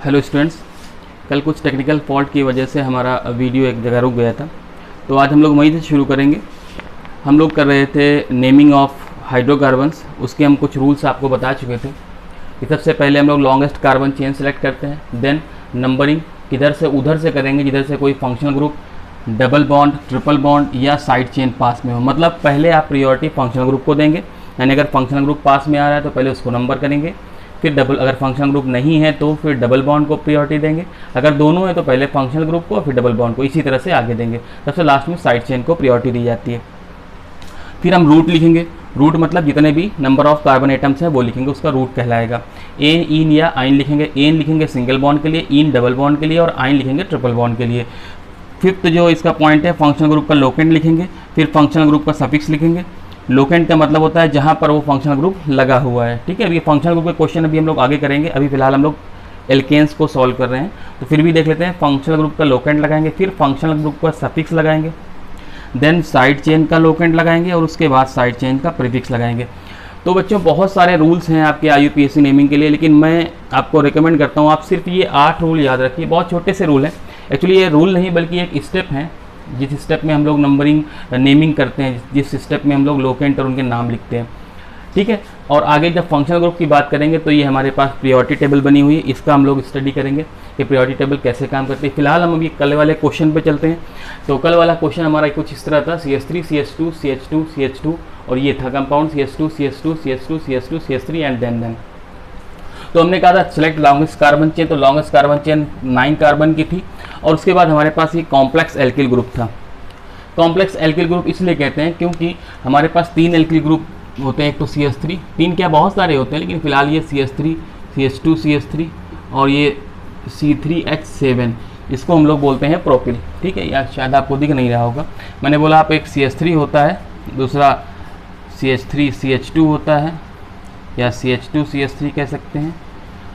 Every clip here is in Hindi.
हेलो स्टूडेंट्स, कल कुछ टेक्निकल फॉल्ट की वजह से हमारा वीडियो एक जगह रुक गया था, तो आज हम लोग वहीं से शुरू करेंगे। हम लोग कर रहे थे नेमिंग ऑफ हाइड्रोकार्बन्स। उसके हम कुछ रूल्स आपको बता चुके थे कि सबसे पहले हम लोग लॉन्गेस्ट कार्बन चेन सेलेक्ट करते हैं, देन नंबरिंग किधर से उधर से करेंगे जिधर से कोई functional group, double bond, triple bond या साइड चेन पास में हो। मतलब पहले आप प्रायोरिटी फंक्शनल ग्रुप को देंगे, यानी अगर फंक्शनल ग्रुप पास में आ रहा है तो पहले उसको नंबर करेंगे, फिर डबल, अगर फंक्शनल ग्रुप नहीं है तो फिर डबल बॉन्ड को प्रायोरिटी देंगे, अगर दोनों है तो पहले फंक्शनल ग्रुप को फिर डबल बॉन्ड को, इसी तरह से आगे देंगे। सबसे लास्ट में साइड चेन को प्रायोरिटी दी जाती है। फिर हम रूट लिखेंगे। रूट मतलब जितने भी नंबर ऑफ कार्बन एटम्स हैं वो लिखेंगे, उसका रूट कहलाएगा। एन, इन या आइन लिखेंगे। एन लिखेंगे सिंगल बॉन्ड के लिए, इन डबल बॉन्ड के लिए और आइन लिखेंगे ट्रिपल बॉन्ड के लिए। फिफ्थ जो इसका पॉइंट है, फंक्शनल ग्रुप का लोकेंट लिखेंगे, फिर फंक्शनल ग्रुप का सफिक्स लिखेंगे। लोकेंट का मतलब होता है जहाँ पर वो फंक्शनल ग्रुप लगा हुआ है। ठीक है, अभी फंक्शनल ग्रुप के क्वेश्चन अभी हम लोग आगे करेंगे, अभी फिलहाल हम लोग एल्केन्स को सॉल्व कर रहे हैं, तो फिर भी देख लेते हैं। फंक्शनल ग्रुप का लोकेंट लगाएंगे, फिर फंक्शनल ग्रुप का सफिक्स लगाएंगे, देन साइड चेन का लोकेंट लगाएंगे और उसके बाद साइड चेन का प्रीफिक्स लगाएंगे। तो बच्चों बहुत सारे रूल्स हैं आपके IUPAC नेमिंग के लिए, लेकिन मैं आपको रिकमेंड करता हूँ आप सिर्फ ये 8 रूल याद रखिए। बहुत छोटे से रूल हैं, एक्चुअली ये रूल नहीं बल्कि एक स्टेप है, जिस स्टेप में हम लोग नंबरिंग नेमिंग करते हैं, जिस स्टेप में हम लोग लोकेंट और उनके नाम लिखते हैं। ठीक है, और आगे जब फंक्शनल ग्रुप की बात करेंगे तो ये हमारे पास प्रायोरिटी टेबल बनी हुई है, इसका हम लोग स्टडी करेंगे कि प्रायोरिटी टेबल कैसे काम करती है। फिलहाल हम अभी कल वाले क्वेश्चन पे चलते हैं। तो कल वाला क्वेश्चन हमारा कुछ इस तरह था, CH3 CH2 CH2 CH2 और ये था compound CH2 CH2 CH2 CH2 CH3 and then तो हमने कहा था सेलेक्ट लॉन्गेस्ट कार्बन चेन, तो लॉन्गेस्ट कार्बन चेन 9 कार्बन की थी। और उसके बाद हमारे पास ये कॉम्प्लेक्स एल्किल ग्रुप था। कॉम्प्लेक्स एल्किल ग्रुप इसलिए कहते हैं क्योंकि हमारे पास 3 एल्किल ग्रुप होते हैं। एक तो CH3, 3 क्या बहुत सारे होते हैं, लेकिन फिलहाल ये CH3 CH2 CH3 और ये C3H7, इसको हम लोग बोलते हैं प्रोपिल। ठीक है, या शायद आपको दिख नहीं रहा होगा, मैंने बोला आप एक CH3 होता है, दूसरा CH3 CH2 होता है या CH2 CH3 कह सकते हैं,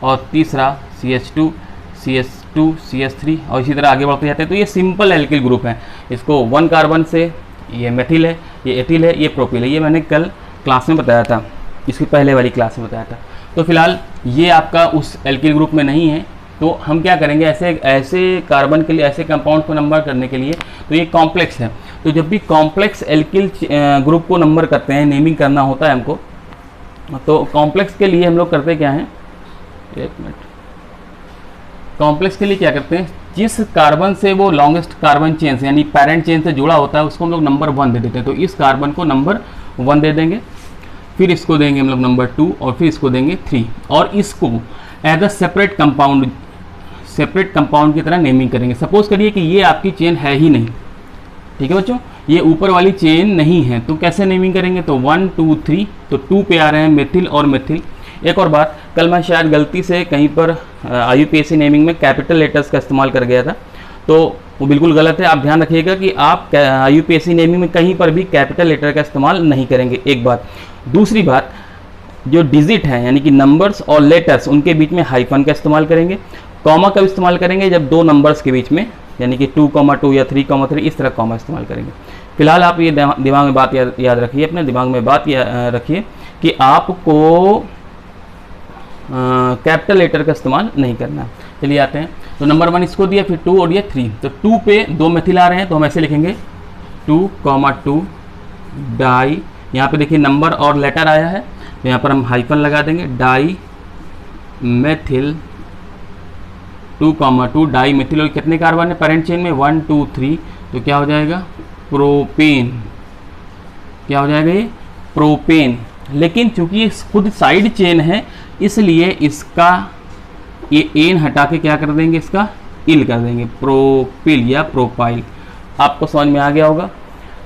और तीसरा CH2 CH2 CH3 और इसी तरह आगे बढ़ते जाते हैं। तो ये सिंपल एल्किल ग्रुप है। इसको 1 कार्बन से ये मेथिल है, ये एथिल है, ये प्रोपिल है। ये मैंने कल क्लास में बताया था, इसकी पहले वाली क्लास में बताया था। तो फिलहाल ये आपका उस एल्किल ग्रुप में नहीं है, तो हम क्या करेंगे, ऐसे कार्बन के लिए, ऐसे कंपाउंड को नंबर करने के लिए, तो ये कॉम्प्लेक्स है। तो जब भी कॉम्प्लेक्स एल्किल ग्रुप को नंबर करते हैं, नेमिंग करना होता है हमको, तो कॉम्प्लेक्स के लिए हम लोग करते क्या हैं, एक मिनट, कॉम्प्लेक्स के लिए क्या करते हैं, जिस कार्बन से वो लॉन्गेस्ट कार्बन चेन से यानी पेरेंट चेन से जुड़ा होता है उसको हम लोग नंबर 1 दे देते हैं। तो इस कार्बन को नंबर 1 दे देंगे, फिर इसको देंगे हम लोग नंबर 2 और फिर इसको देंगे 3, और इसको एज अ सेपरेट कंपाउंड की तरह नेमिंग करेंगे। सपोज करिए कि ये आपकी चेन है ही नहीं, ठीक है बच्चों, ये ऊपर वाली चेन नहीं है, तो कैसे नेमिंग करेंगे, तो 1 2 3, तो 2 पे आ रहे हैं मेथिल और मेथिल। एक और बात, कल मैं शायद गलती से कहीं पर IUPAC नेमिंग में कैपिटल लेटर्स का इस्तेमाल कर गया था, तो वो बिल्कुल गलत है। आप ध्यान रखिएगा कि आप IUPAC नेमिंग में कहीं पर भी कैपिटल लेटर का इस्तेमाल नहीं करेंगे, एक बात। दूसरी बात, जो डिजिट है यानी कि नंबर्स और लेटर्स, उनके बीच में हाइफन का इस्तेमाल करेंगे। कॉमा का इस्तेमाल करेंगे जब 2 नंबर्स के बीच में, यानी कि 2,2 या 3,3, इस तरह कॉमा इस्तेमाल करेंगे। फिलहाल आप ये दिमाग में बात याद रखिए, अपने दिमाग में बात रखिए कि आपको कैपिटल लेटर का इस्तेमाल नहीं करना। चलिए आते हैं, तो नंबर 1 इसको दिया, फिर 2 और ये 3। तो 2 पे 2 मेथिल आ रहे हैं, तो हम ऐसे लिखेंगे 2,2 डाई, यहाँ पे देखिए नंबर और लेटर आया है, तो यहाँ पर हम हाइफन लगा देंगे, डाई मेथिल 2,2 डाई मेथिल। और कितने कार्बन है पेरेंट चेन में, 1 2 3, तो क्या हो जाएगा, प्रोपेन। क्या हो जाएगा, ये प्रोपेन। लेकिन चूंकि ये खुद साइड चेन है, इसलिए इसका ये एन हटा के क्या कर देंगे, इसका इल कर देंगे, प्रोपिल या प्रोपाइल। आपको समझ में आ गया होगा।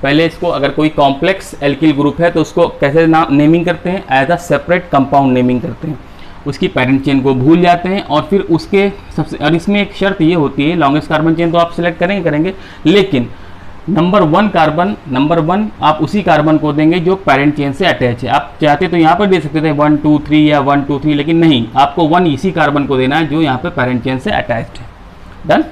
पहले इसको, अगर कोई कॉम्प्लेक्स एल्किल ग्रुप है तो उसको कैसे नेमिंग करते हैं, as a separate compound naming करते हैं। उसकी पेरेंट चेन को भूल जाते हैं और फिर उसके सबसे, और इसमें एक शर्त ये होती है, लॉन्गेस्ट कार्बन चेन तो आप सिलेक्ट करेंगे, लेकिन नंबर 1 आप उसी कार्बन को देंगे जो पेरेंट चेन से अटैच है। आप चाहते तो यहाँ पर दे सकते थे 1 2 3 या 1 2 3, लेकिन नहीं, आपको 1 इसी कार्बन को देना है जो यहाँ पे पेरेंट चेन से अटैच्ड है। डन।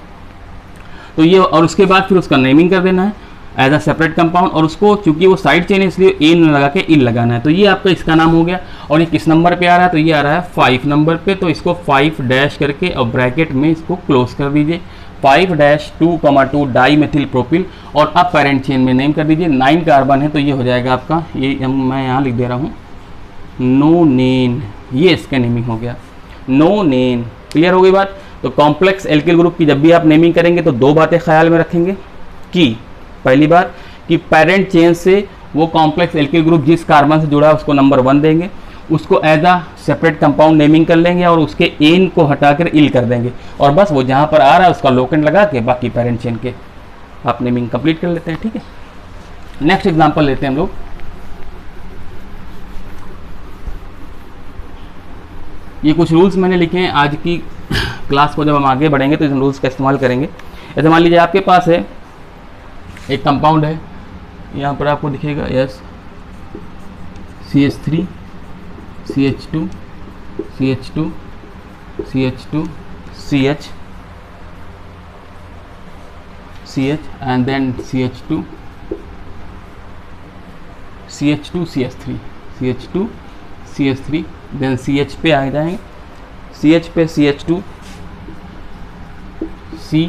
तो ये, और उसके बाद फिर उसका नेमिंग कर देना है। एज अ सेपरेट कंपाउंड, और उसको चूंकि वो साइड चेन है इसलिए ए न लगा के इल लगाना है। तो ये आपका इसका नाम हो गया। और ये किस नंबर पे आ रहा है? तो ये आ रहा है 5 नंबर पे। तो इसको 5 डैश करके और ब्रैकेट में इसको क्लोज कर दीजिए, 5-2,2 डाई मेथिल प्रोपिल, और अब पेरेंट चेन में नेम कर दीजिए। 9 कार्बन है तो ये हो जाएगा आपका, ये मैं यहाँ लिख दे रहा हूँ नोनेन। ये इसका नेमिंग हो गया नोनेन। क्लियर हो गई बात? तो कॉम्प्लेक्स एल्किल ग्रुप की जब भी आप नेमिंग करेंगे तो दो बातें ख्याल में रखेंगे कि पहली बात कि पेरेंट चेन से वो कॉम्प्लेक्स एल्किल ग्रुप जिस कार्बन से जुड़ा है उसको नंबर 1 देंगे, उसको as a separate compound naming कर लेंगे और उसके एन को हटाकर इल कर देंगे, और बस वो जहाँ पर आ रहा है उसका लोकेंट लगा के बाकी पेरेंट चेन के आप नेमिंग कंप्लीट कर लेते हैं। ठीक है, नेक्स्ट एग्जांपल लेते हैं हम लोग। ये कुछ रूल्स मैंने लिखे हैं, आज की क्लास को जब हम आगे बढ़ेंगे तो इन रूल्स का इस्तेमाल करेंगे। ऐसे मान लीजिए आपके पास है एक कंपाउंड है, यहाँ पर आपको दिखेगा yes CH3 CH2 CH2 CH2 CH CH and then CH2 CH2 CH3 CH2 CH3 then CH पे आ जाएंगे, CH पे CH2 C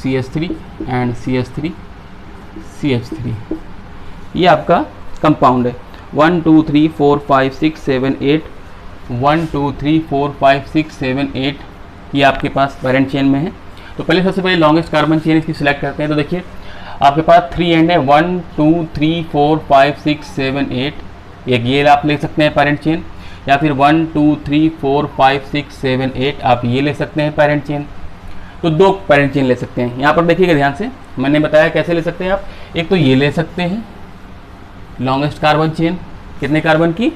CH3 and CH3 CH3। ये आपका कंपाउंड है। 1 2 3 4 5 6 7 8 1 2 3 4 5 6 7 8 ये आपके पास पेरेंट चेन में है। तो पहले सबसे पहले लॉन्गेस्ट कार्बन चेन इसकी सिलेक्ट करते हैं। तो देखिए आपके पास 3 एंड है, 1 2 3 4 5 6 7 8। एक ये आप ले सकते हैं पेरेंट चेन, या फिर 1 2 3 4 5 6 7 8 आप ये ले सकते हैं पेरेंट चेन। तो दो पेरेंट चेन ले सकते हैं। यहाँ पर देखिएगा ध्यान से, मैंने बताया कैसे ले सकते हैं आप। एक तो ये ले सकते हैं लॉन्गेस्ट कार्बन चेन, कितने कार्बन की?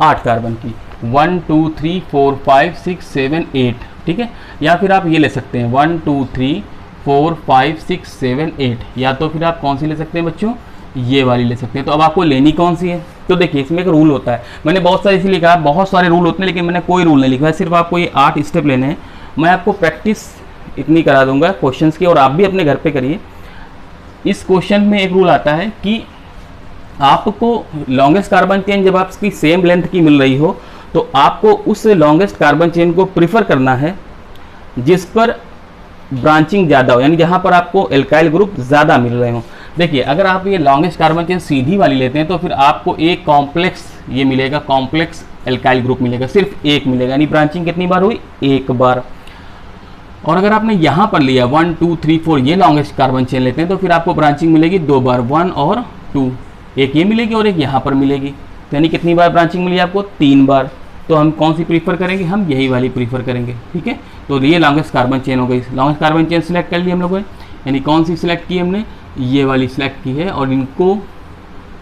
8 कार्बन की, 1 2 3 4 5 6 7 8। ठीक है, या फिर आप ये ले सकते हैं 1 2 3 4 5 6 7 8, या तो फिर आप कौन सी ले सकते हैं बच्चों? ये वाली ले सकते हैं। तो अब आपको लेनी कौन सी है? तो देखिए इसमें एक रूल होता है, मैंने बहुत सारे इसलिए लिखा, बहुत सारे रूल होते हैं लेकिन मैंने कोई रूल नहीं लिखा है, सिर्फ आपको ये 8 स्टेप लेने हैं। मैं आपको प्रैक्टिस इतनी करा दूंगा क्वेश्चंस की, और आप भी अपने घर पे करिए। इस क्वेश्चन में एक रूल आता है कि आपको लॉन्गेस्ट कार्बन चेन जब आपकी सेम लेंथ की मिल रही हो तो आपको उस लॉन्गेस्ट कार्बन चेन को प्रीफर करना है जिस पर ब्रांचिंग ज़्यादा हो, यानी जहाँ पर आपको एल्काइल ग्रुप ज़्यादा मिल रहे हो। देखिए अगर आप ये लॉन्गेस्ट कार्बन चेन सीधी वाली लेते हैं तो फिर आपको एक कॉम्प्लेक्स ये मिलेगा, कॉम्प्लेक्स एल्काइल ग्रुप मिलेगा, सिर्फ एक मिलेगा, यानी ब्रांचिंग कितनी बार हुई? एक बार। और अगर आपने यहाँ पर लिया 1 2 3 4 ये लॉन्गेस्ट कार्बन चेन लेते हैं तो फिर आपको ब्रांचिंग मिलेगी 2 बार, 1 और 2, एक ये मिलेगी और एक यहाँ पर मिलेगी। तो यानी कितनी बार ब्रांचिंग मिली आपको? 3 बार। तो हम कौन सी प्रीफर करेंगे? हम यही वाली प्रीफर करेंगे। ठीक है, तो ये लॉन्गेस्ट कार्बन चेन हो गई। लॉन्गेस्ट कार्बन चेन सिलेक्ट कर ली हम लोगों ने, यानी कौन सी सिलेक्ट की हमने? ये वाली सिलेक्ट की है, और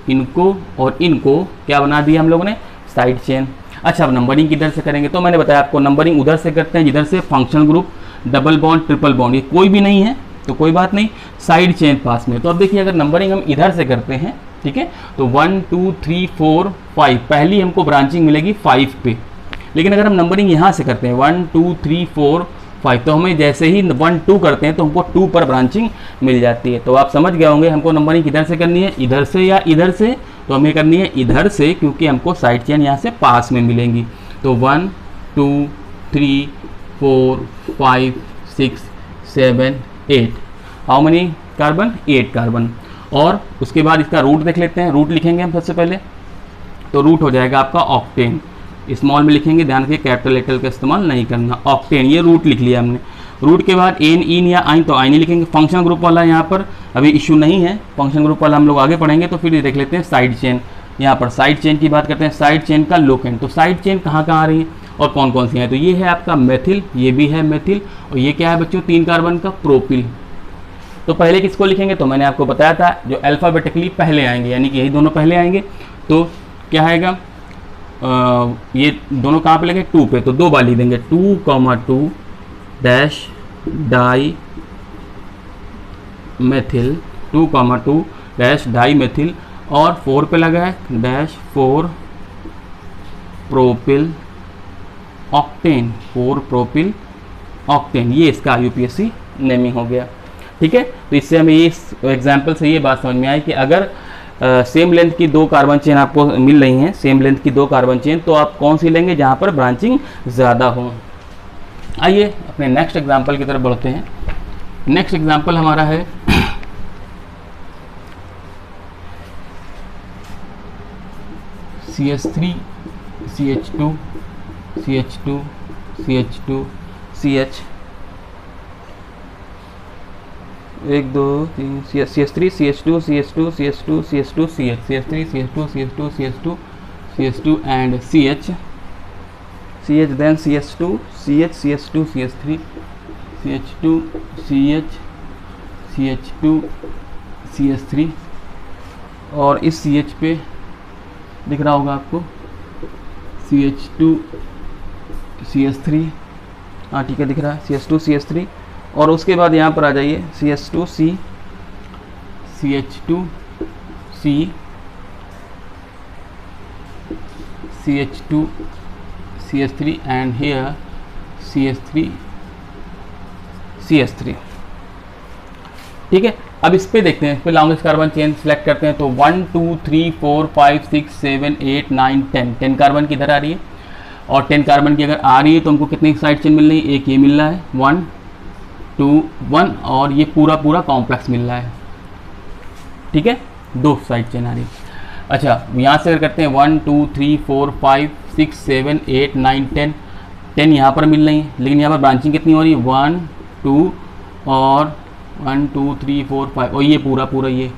इनको और इनको क्या बना दिया हम लोगों ने? Side chain. अच्छा, अब नंबरिंग किधर से करेंगे? तो मैंने बताया आपको नंबरिंग उधर से करते हैं जिधर से functional group, double bond, triple bond ये कोई भी नहीं है तो कोई बात नहीं, साइड चेन पास में। तो अब देखिए अगर नंबरिंग हम इधर से करते हैं, ठीक है, तो 1 2 3 4 5 पहली हमको ब्रांचिंग मिलेगी 5 पे। लेकिन अगर हम नंबरिंग यहाँ से करते हैं 1 2 3 4 5 तो हमें जैसे ही 1 2 करते हैं तो हमको 2 पर ब्रांचिंग मिल जाती है। तो आप समझ गए होंगे हमको नंबरिंग किधर से करनी है, इधर से या इधर से? तो हमें करनी है इधर से, क्योंकि हमको साइड चेन यहाँ से पास में मिलेंगी। तो 1 2 3 4 5 6 7 8 हाउ मनी कार्बन? 8 कार्बन। और उसके बाद इसका रूट देख लेते हैं। रूट लिखेंगे हम सबसे पहले, तो रूट हो जाएगा आपका ऑक्टेन। स्मॉल में लिखेंगे, ध्यान रखिए कैपिटल लेटर का इस्तेमाल नहीं करना। ऑक्टेन ये रूट लिख लिया हमने। रूट के बाद एन, इन या आइन, तो आइन ही लिखेंगे। फंक्शन ग्रुप वाला यहाँ पर अभी इशू नहीं है, फंक्शन ग्रुप वाला हम लोग आगे पढ़ेंगे। तो फिर ये देख लेते हैं साइड चेन। यहाँ पर साइड चेन की बात करते हैं, साइड चेन का लोकेंट। तो साइड चेन कहाँ कहाँ आ रही है और कौन कौन सी है? तो ये है आपका मेथिल, ये भी है मेथिल, और ये क्या है बच्चों? 3 कार्बन का प्रोपिल। तो पहले किसको लिखेंगे? तो मैंने आपको बताया था जो अल्फ़ाबेटिकली पहले आएंगे, यानी कि यही दोनों पहले आएंगे। तो क्या आएगा? ये दोनों कहाँ पे लगे? 2 पे, तो 2 बार लिख देंगे 2,2 dash di methyl, 2,2 dash di methyl, और 4 पे लगा है dash 4 propyl octane, 4 propyl octane. ये इसका यूपीएससी नेमिंग हो गया। ठीक है। तो इससे हमें ये एग्जाम्पल से ये बात समझ में आई कि अगर सेम लेंथ की 2 कार्बन चेन आपको मिल रही हैं, सेम लेंथ की 2 कार्बन चेन, तो आप कौन सी लेंगे जहाँ पर ब्रांचिंग ज़्यादा हो। आइए अपने नेक्स्ट एग्जाम्पल की तरफ बढ़ते हैं। नेक्स्ट एग्जाम्पल हमारा है CH3 CH2 CH2 CH2 CH 1 2 3 CH3 CH2 CH2 CH2 CH2 CH CH3 CH2 CH2 CH2 CH2 and CH then CH2 CH CH2 CH3 CH2 CH CH2 CH3 और इस CH पे दिख रहा होगा आपको CH2 CH3, हाँ ठीक है दिख रहा है CH2 CH3। और उसके बाद यहाँ पर आ जाइए CH2 C CH2 C CH2 CH3 and here CH3 CH3। ठीक है, अब इस पे देखते हैं, इस पे लॉन्गेस्ट कार्बन चेन सेलेक्ट करते हैं। तो 1 2 3 4 5 6 7 8 9 10 कार्बन की इधर आ रही है, और 10 कार्बन की अगर आ रही है तो हमको कितनी साइड चेन मिल रही है, एक ये मिल रहा है 1 2 1, और ये पूरा पूरा कॉम्प्लेक्स मिल रहा है। ठीक है, 2 साइड चेन आ रही है। अच्छा, यहाँ से करते हैं 1 2 3 4 5 6 7 8 9 10 यहाँ पर मिल रही है, लेकिन यहाँ पर ब्रांचिंग कितनी हो रही है 1 2 और 1 2 3 4 5 और ये पूरा पूरा ये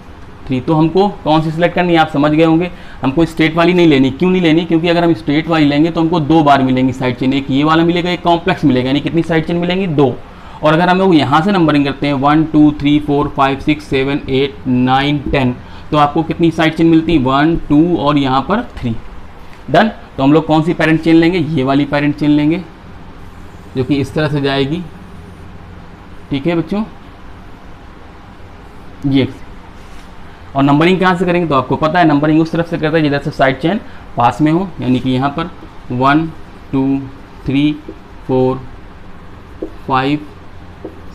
3। तो हमको कौन सी सिलेक्ट करनी है, आप समझ गए होंगे। हमको स्ट्रेट वाली नहीं लेनी। क्यों नहीं लेनी, क्योंकि अगर हम स्ट्रेट वाली लेंगे तो हमको 2 बार मिलेंगी साइड चेन, एक ये वाला मिलेगा, एक कॉम्प्लेक्स मिलेगा, यानी कितनी साइड चेन मिलेंगी 2। और अगर हम लोग यहाँ से नंबरिंग करते हैं 1 2 3 4 5 6 7 8 9 10, तो आपको कितनी साइड चेन मिलती है 1 2 और यहाँ पर 3। डन। तो हम लोग कौन सी पेरेंट चेन लेंगे, ये वाली पेरेंट चेन लेंगे जो कि इस तरह से जाएगी। ठीक है बच्चों, ये। और नंबरिंग कहाँ से करेंगे, तो आपको पता है नंबरिंग उस तरफ से करते हैं जिधर से साइड चेन पास में हो, यानी कि यहाँ पर 1 2 3 4 5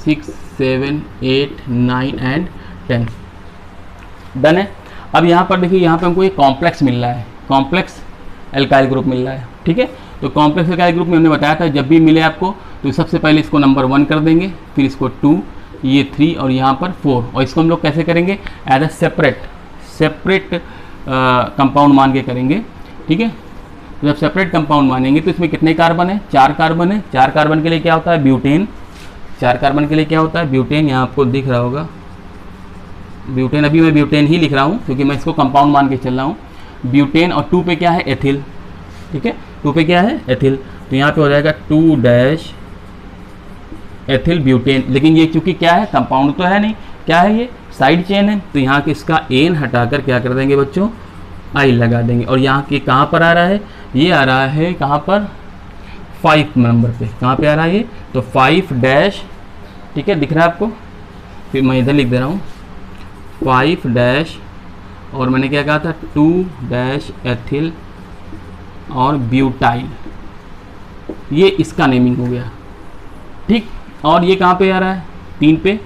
6 7 8 9 एंड 10। डन है। अब यहाँ पर देखिए, यहाँ पे हमको एक कॉम्प्लेक्स मिल रहा है, कॉम्प्लेक्स एल्काइल ग्रुप मिल रहा है। ठीक है, तो कॉम्प्लेक्स एल्काइल ग्रुप में हमने बताया था जब भी मिले आपको तो सबसे पहले इसको नंबर 1 कर देंगे, फिर इसको 2, ये 3 और यहाँ पर 4, और इसको हम लोग कैसे करेंगे एज अ सेपरेट कंपाउंड मान के करेंगे। ठीक है, तो जब सेपरेट कंपाउंड मानेंगे तो इसमें कितने कार्बन है, 4 कार्बन है। 4 कार्बन के लिए क्या होता है ब्यूटेन, 4 कार्बन के लिए क्या होता है ब्यूटेन, यहाँ आपको दिख रहा होगा ब्यूटेन। अभी मैं ब्यूटेन ही लिख रहा हूँ क्योंकि मैं इसको कंपाउंड मान के चल रहा हूँ। ब्यूटेन और 2 पे क्या है एथिल। ठीक है, 2 पे क्या है एथिल, तो यहाँ पे हो जाएगा 2- एथिल ब्यूटेन। लेकिन ये चूंकि क्या है कंपाउंड तो है नहीं, क्या है ये साइड चेन है, तो यहाँ के इसका एन हटाकर क्या कर देंगे बच्चों आई लगा देंगे। और यहाँ के कहाँ पर आ रहा है, ये आ रहा है कहाँ पर 5 नंबर पे, कहाँ पे आ रहा है ये, तो 5-। ठीक है, दिख रहा है आपको, फिर मैं इधर लिख दे रहा हूँ 5- और मैंने क्या कहा था 2- एथिल और ब्यूटाइल, ये इसका नेमिंग हो गया। ठीक, और ये कहाँ पे आ रहा है 3 पे,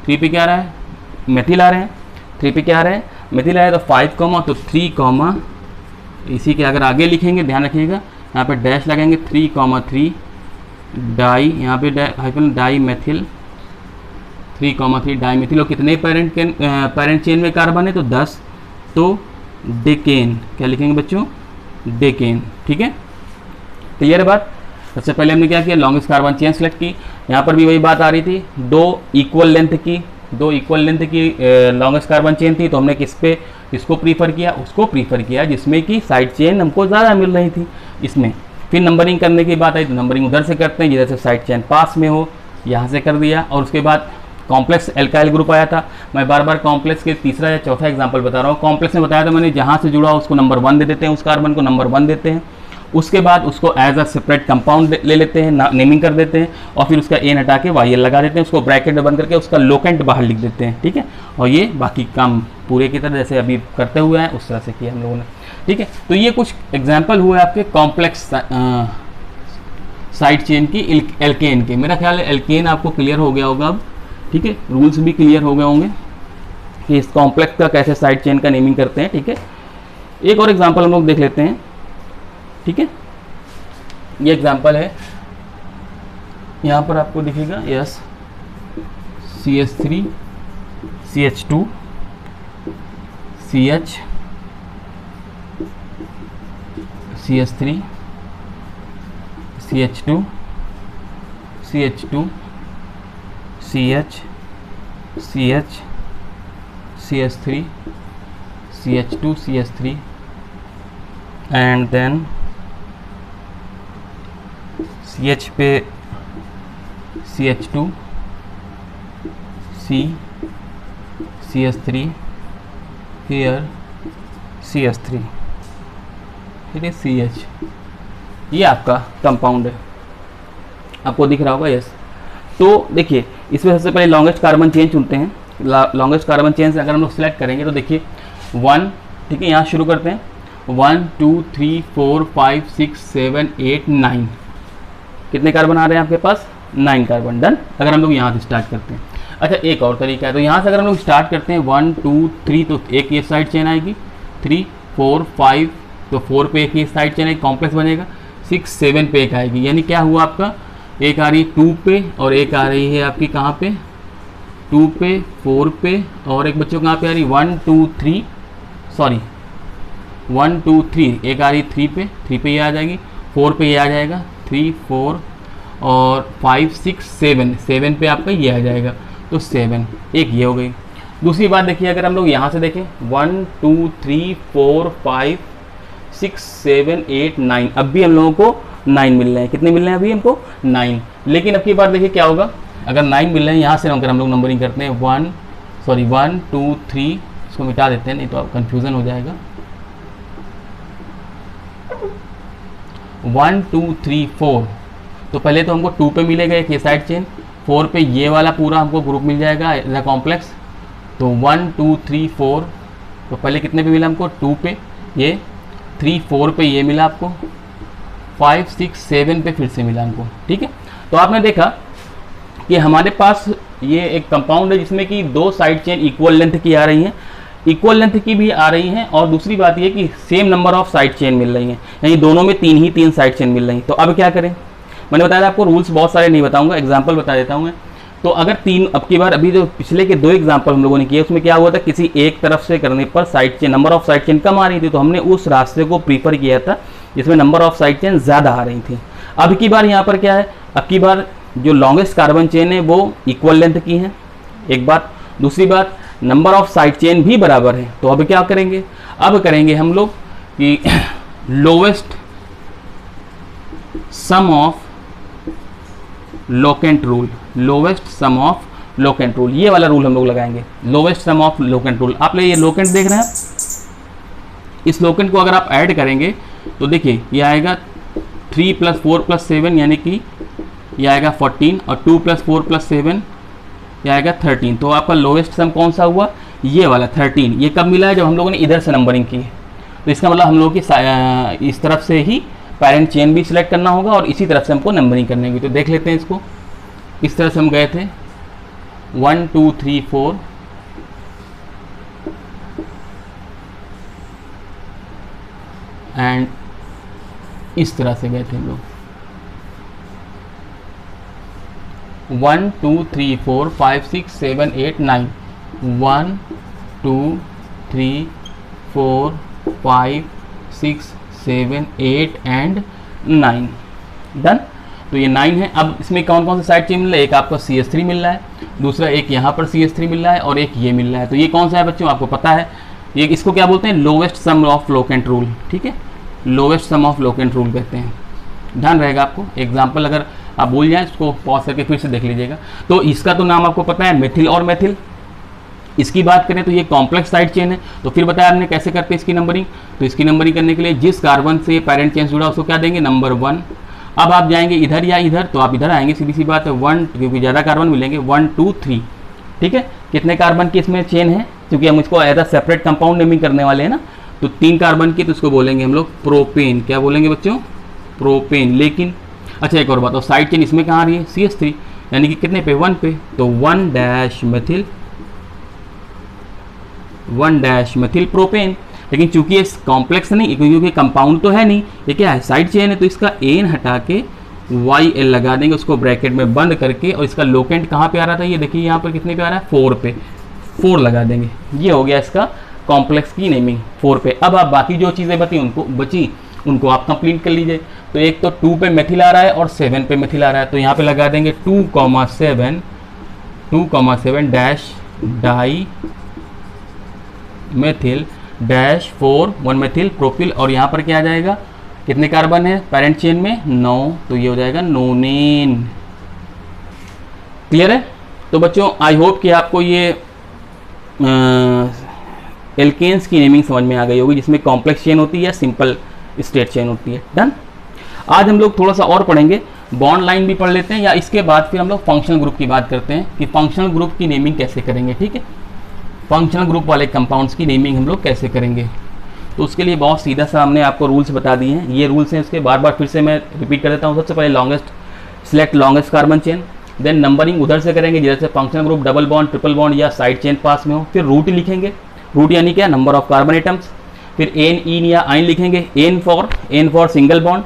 3 पे क्या आ रहा है मेथिल आ रहे हैं, 3 पे क्या आ रहा है मेथिल आया, तो 5, तो 3, इसी के अगर आगे लिखेंगे ध्यान रखिएगा यहाँ पे डैश लगाएंगे 3, डाई, यहाँ पे hyphen di methyl, 3, di methyl. और कितने पेरेंट चेन में कार्बन है, तो 10, तो डेकेन, क्या लिखेंगे बच्चों डेकेन। ठीक है, क्लियर है बात। सबसे पहले हमने क्या किया लॉन्गेस्ट कार्बन चेन सेलेक्ट की, यहाँ पर भी वही बात आ रही थी, 2 इक्वल लेंथ की लॉन्गेस्ट कार्बन चेन थी, तो हमने किसको प्रीफर किया, उसको प्रीफर किया जिसमें कि साइड चेन हमको ज़्यादा मिल रही थी इसमें। फिर नंबरिंग करने की बात आई तो नंबरिंग उधर से करते हैं जिधर से साइड चेन पास में हो, यहाँ से कर दिया। और उसके बाद कॉम्प्लेक्स एल्काइल ग्रुप आया था, मैं बार बार कॉम्प्लेक्स के तीसरा या चौथा एग्जांपल बता रहा हूँ। कॉम्प्लेक्स में बताया था मैंने जहाँ से जुड़ा उसको नंबर 1 दे देते हैं, उस कार्बन को नंबर 1 देते हैं, उसके बाद उसको एज अ सेपरेट कंपाउंड ले लेते हैं, नेमिंग कर देते हैं, और फिर उसका एन हटा के YL लगा देते हैं, उसको ब्रैकेट में बंद करके उसका लोकेंट बाहर लिख देते हैं। ठीक है, और ये बाकी काम पूरे की तरह जैसे अभी करते हुए हैं उस तरह से किया हम लोगों ने। ठीक है, तो ये कुछ एग्जाम्पल हुए आपके कॉम्प्लेक्स साइड चेन की एल्केन के। मेरा ख्याल है एल्केन आपको क्लियर हो गया होगा अब ठीक है, रूल्स भी क्लियर हो गए होंगे कि इस कॉम्प्लेक्स का कैसे साइड चेन का नेमिंग करते हैं। ठीक है, एक और एग्जांपल हम लोग देख लेते हैं। ठीक है, ये एग्जांपल है, यहाँ पर आपको दिखेगा yes CH3 CH2 CH CH3 CH2 CH2 CH CH CH3 CH2 CH3 and then CH पे CH2 C CH3 here CH3 फिर CH, ये आपका कंपाउंड है, आपको दिख रहा होगा यस। तो देखिए इसमें सबसे पहले लॉन्गेस्ट कार्बन चेन चुनते हैं। लॉन्गेस्ट कार्बन चेन से अगर हम लोग सिलेक्ट करेंगे तो देखिए 1, ठीक है, यहाँ शुरू करते हैं 1 2 3 4 5 6 7 8 9, कितने कार्बन आ रहे हैं आपके पास? 9 कार्बन। डन। अगर हम लोग यहाँ से स्टार्ट करते हैं, अच्छा एक और तरीका है, तो यहाँ से अगर हम लोग स्टार्ट करते हैं 1 2 3 तो एक ये साइड चेन आएगी, 3 4 5 तो 4 पे एक ये साइड चेन आएगी, कॉम्प्लेक्स बनेगा, 6 7 पे एक आएगी, यानी क्या हुआ आपका, एक आ रही है 2 पे और एक आ रही है आपकी कहाँ पे, 2 पे 4 पे, और एक बच्चों कहाँ पे आ रही है 1 2 3 सॉरी 1 2 3, एक आ रही 3 पे, 3 पे ये आ जाएगी, 4 पे ये आ जाएगा, 3 4 और 5 6 7, 7 पे आपका ये आ जाएगा, तो 7, एक ये हो गई। दूसरी बात देखिए, अगर हम लोग यहाँ से देखें 1 2 3 4 5 6 7 8 9, अब भी हम लोगों को 9 मिल रहे हैं, कितने मिल रहे हैं अभी हमको? 9। लेकिन अब की बार देखिए क्या होगा, अगर 9 मिल रहे हैं, यहाँ से अगर हम लोग नंबरिंग करते हैं 1 2 3, इसको मिटा देते हैं नहीं तो कंफ्यूजन हो जाएगा, 1 2 3 4, तो पहले तो हमको 2 पे मिलेगा एक ये साइड चेन, 4 पे ये वाला पूरा हमको ग्रुप मिल जाएगा एज अ कॉम्प्लेक्स, तो 1 2 3 4, तो पहले कितने पे मिला हमको? 2 पे ये, 3 4 पे ये मिला आपको, 5 6 7 पे फिर से मिला हमको। ठीक है, तो आपने देखा कि हमारे पास ये एक कंपाउंड है जिसमें कि 2 साइड चेन इक्वल लेंथ की आ रही हैं, इक्वल लेंथ की भी आ रही हैं, और दूसरी बात ये कि same number of side chain मिल रही हैं, यानी दोनों में 3 साइड चेन मिल रही हैं। तो अब क्या करें, मैंने बताया था आपको, रूल्स बहुत सारे नहीं बताऊंगा, एग्जांपल बता देता हूं मैं। तो अगर 3, अब की बार अभी जो पिछले के 2 एग्जांपल हम लोगों ने किए उसमें क्या हुआ था, किसी एक तरफ से करने पर side chain number of side chain कम आ रही थी, तो हमने उस रास्ते को प्रीफर किया था जिसमें नंबर ऑफ साइड चेन ज़्यादा आ रही थी। अब की बार यहाँ पर क्या है, अब की बार जो लॉन्गेस्ट कार्बन चेन है वो इक्वल लेंथ की है, एक बात। दूसरी बात, नंबर ऑफ साइड चेन भी बराबर है, तो अब क्या करेंगे, अब करेंगे हम लोग कि lowest sum of locant rule, lowest sum of locant rule, ये वाला रूल हम लोग लगाएंगे, lowest sum of locant rule. आप ये लोकेंट देख रहे हैं, इस लोकेंट को अगर आप ऐड करेंगे तो देखिए ये आएगा 3 + 4 + 7, यानी कि ये आएगा 14, और 2 + 4 + 7 ये आएगा 13। तो आपका लोवेस्ट सम कौन सा हुआ, ये वाला 13। ये कब मिला है, जब हम लोगों ने इधर से नंबरिंग की है। तो इसका मतलब हम लोगों की इस तरफ से ही पेरेंट चेन भी सिलेक्ट करना होगा और इसी तरफ से हमको नंबरिंग करनी होगी। तो देख लेते हैं इसको, इस तरह से हम गए थे 1 2 3 4, एंड इस तरह से गए थे हम लोग 1 2 3 4 5 6 7 8 9, 1 2 3 4 5 6 7 8 एंड 9। डन। तो ये 9 है। अब इसमें कौन कौन सा साइड चेन मिल रहा है, एक आपका CH3 मिल रहा है, दूसरा एक यहाँ पर CH3 मिल रहा है, और एक ये मिल रहा है। तो ये कौन सा है बच्चों, आपको पता है, ये इसको क्या बोलते हैं, lowest sum of locant rule. ठीक है, lowest sum of locant rule कहते हैं, ध्यान रहेगा आपको। एग्जाम्पल अगर आप भूल जाएं इसको पॉज करके फिर से देख लीजिएगा। तो इसका तो नाम आपको पता है, मेथिल और मेथिल। इसकी बात करें तो ये कॉम्प्लेक्स साइड चेन है। तो फिर बताया आपने कैसे करते हैं इसकी नंबरिंग। तो इसकी नंबरिंग करने के लिए जिस कार्बन से पेरेंट चेन जुड़ा उसको क्या देंगे, नंबर 1। अब आप जाएंगे इधर या इधर, तो आप इधर आएंगे, सीधी सी बात है 1, क्योंकि ज़्यादा कार्बन मिलेंगे, 1 2 3। ठीक है, कितने कार्बन की इसमें चेन है, क्योंकि हम इसको as a separate compound naming करने वाले हैं ना। तो 3 कार्बन की, तो इसको बोलेंगे हम लोग प्रोपेन। क्या बोलेंगे बच्चों, प्रोपेन। लेकिन अच्छा एक और बात, और साइड चेन इसमें कहाँ आ रही है, CH3। यानी कि कितने पे, 1 पे, तो 1 मेथिल प्रोपेन। लेकिन चूंकि ये कॉम्प्लेक्स नहीं, क्योंकि कंपाउंड तो है नहीं, ये क्या है, साइड चेन है, तो इसका एन हटा के YL लगा देंगे, उसको ब्रैकेट में बंद करके, और इसका लोकेंट कहाँ पे आ रहा था, ये देखिए यहाँ पर कितने पे आ रहा है, 4 पे, 4 लगा देंगे। ये हो गया इसका कॉम्प्लेक्स की नेमिंग 4 पे। अब आप बाकी जो चीज़ें बची उनको आप कंप्लीट कर लीजिए। तो एक तो 2 पे मेथिल आ रहा है और 7 पे मेथिल आ रहा है, तो यहाँ पे लगा देंगे 2,7 dash di methyl dash 4 1 methyl propyl, और यहाँ पर क्या आ जाएगा, कितने कार्बन है पेरेंट चेन में, 9, तो ये हो जाएगा नोनेन। क्लियर है? तो बच्चों आई होप कि आपको ये एल्केन्स की नेमिंग समझ में आ गई होगी, जिसमें कॉम्प्लेक्स चेन होती है या सिंपल स्टेट चेन होती है। डन। आज हम लोग थोड़ा सा और पढ़ेंगे, बॉन्ड लाइन भी पढ़ लेते हैं, या इसके बाद फिर हम लोग फंक्शनल ग्रुप की बात करते हैं कि फंक्शनल ग्रुप की नेमिंग कैसे करेंगे। ठीक है, फंक्शनल ग्रुप वाले कंपाउंड्स की नेमिंग हम लोग कैसे करेंगे। तो उसके लिए बहुत सीधा सा हमने आपको रूल्स बता दिए हैं, ये रूल्स हैं, इसके बार बार फिर से मैं रिपीट कर देता हूँ। सबसे पहले select longest carbon chain, then numbering उधर से करेंगे जैसे functional group double bond, triple bond या साइड चेन पास में हो। फिर रूट लिखेंगे, रूट यानी क्या, नंबर ऑफ कार्बन एटम्स। फिर एन, इन या आइन लिखेंगे, ane for single bond,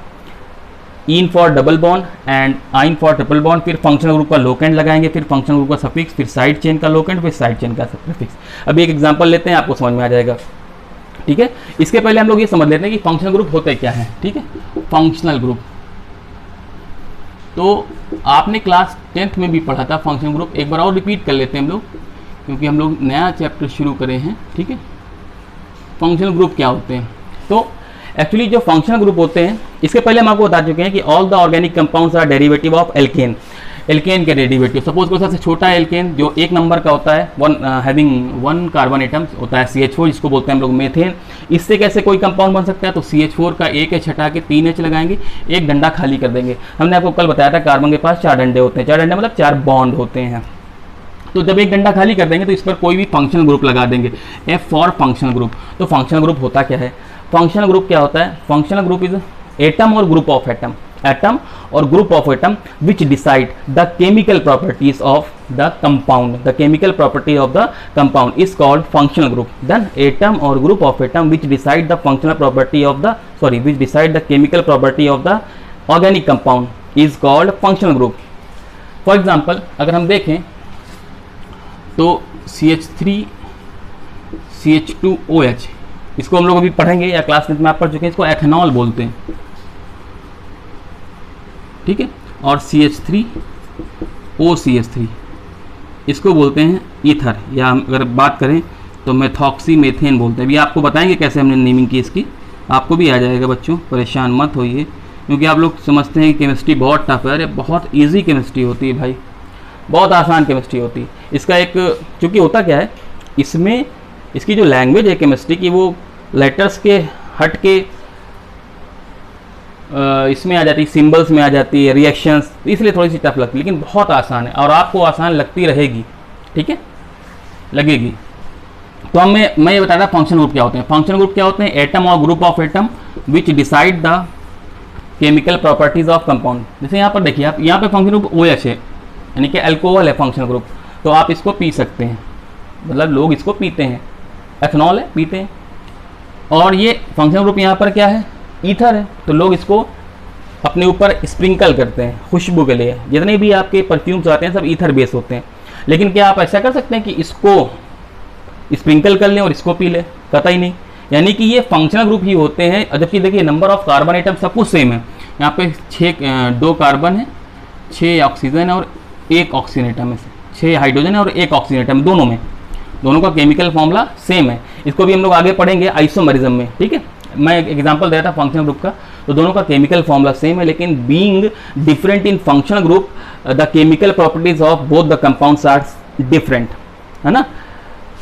ene for double bond and yne for triple bond. फिर फंक्शनल ग्रुप का लोकेंट लगाएंगे, फिर फंक्शनल ग्रुप का सफिक्स, फिर साइड चेन का लोकेंट, फिर साइड चेन का सफिक्स। अभी एक एग्जांपल लेते हैं, आपको समझ में आ जाएगा। ठीक है, इसके पहले हम लोग ये समझ लेते हैं कि फंक्शनल ग्रुप होते क्या है। ठीक है, फंक्शनल ग्रुप तो आपने क्लास 10th में भी पढ़ा था फंक्शनल ग्रुप, एक बार और रिपीट कर लेते हैं हम लोग, क्योंकि हम लोग नया चैप्टर शुरू करे हैं। ठीक है, फंक्शनल ग्रुप क्या होते हैं। तो एक्चुअली जो फंक्शनल ग्रुप होते हैं, इसके पहले हम आपको बता चुके हैं कि all the organic compounds are derivative of alkane. Alkane के डेरिवेटिव, सपोज कोई सबसे छोटा एल्केन जो 1 नंबर का होता है, हैविंग 1 कार्बन एटम्स होता है, CH4, जिसको बोलते हैं हम लोग मेथेन। इससे कैसे कोई कंपाउंड बन सकता है, तो CH4 का एक H हटा के 3 H लगाएंगे, एक डंडा खाली कर देंगे। हमने आपको कल बताया था कार्बन के पास 4 डंडे होते हैं, 4 डंडे मतलब 4 बॉन्ड होते हैं। तो जब एक डंडा खाली कर देंगे तो इस पर कोई भी फंक्शनल ग्रुप लगा देंगे, F फॉर फंक्शनल ग्रुप। तो फंक्शनल ग्रुप होता क्या है, फंक्शनल ग्रुप क्या होता है, फंक्शनल ग्रुप इज एटम और ग्रुप ऑफ एटम, एटम और group of atom which decide the chemical properties of the compound, the chemical property of the compound is called functional group. Then atom और group of atom which decide the functional property of the which decide the chemical property of the organic compound is called functional group. For example अगर हम देखें तो CH3 CH2OH, इसको हम लोग अभी पढ़ेंगे या क्लास 10 में आप पढ़ चुके हैं, इसको एथेनॉल बोलते हैं। ठीक है, और CH3OCH3 इसको बोलते हैं ईथर, या अगर बात करें तो मेथॉक्सी मेथेन बोलते हैं। अभी आपको बताएंगे कैसे हमने नेमिंग की इसकी, आपको भी आ जाएगा बच्चों, परेशान मत होइए, क्योंकि आप लोग समझते हैं कि केमिस्ट्री बहुत टफ है। अरे बहुत ईजी केमिस्ट्री होती है भाई, बहुत आसान केमिस्ट्री होती है। इसका एक चूँकि होता क्या है, इसमें इसकी जो लैंग्वेज है केमिस्ट्री की, वो लेटर्स के हट के इसमें आ जाती है, सिंबल्स में आ जाती है, रिएक्शंस, इसलिए थोड़ी सी टफ लगती है, लेकिन बहुत आसान है और आपको आसान लगती रहेगी। ठीक है, लगेगी। तो मैं ये बता रहा फंक्शनल ग्रुप क्या होते हैं। फंक्शनल ग्रुप क्या होते हैं, एटम और group of atom which decide the chemical properties of compound. जैसे यहाँ पर देखिए आप, यहाँ पे फंक्शनल ग्रुप OH है, यानी कि अल्कोहल है फंक्शनल ग्रुप, तो आप इसको पी सकते हैं, मतलब लोग इसको पीते हैं, एथनॉल है, पीते हैं। और ये फंक्शनल ग्रुप यहाँ पर क्या है, ईथर है, तो लोग इसको अपने ऊपर स्प्रिंकल करते हैं खुशबू के लिए। जितने भी आपके परफ्यूम्स आते हैं सब ईथर बेस होते हैं। लेकिन क्या आप ऐसा कर सकते हैं कि इसको स्प्रिंकल कर लें और इसको पी लें? कतई नहीं। यानी कि ये फंक्शनल ग्रुप ही होते हैं। जबकि देखिए नंबर ऑफ कार्बन आइटम सब कुछ सेम है, यहाँ पे 2 कार्बन है, 6 ऑक्सीजन है और 1 ऑक्सीजन आइटम है, 6 हाइड्रोजन है और 1 ऑक्सीजन आइटम, दोनों में, दोनों का केमिकल फॉर्मूला सेम है। इसको भी हम लोग आगे पढ़ेंगे आइसोमरिज्म में। ठीक है, मैं एक एग्जांपल दिया था फंक्शनल ग्रुप का, तो दोनों का केमिकल फॉर्मूला सेम है, लेकिन being different in functional group the chemical properties of both the compounds are different, है ना।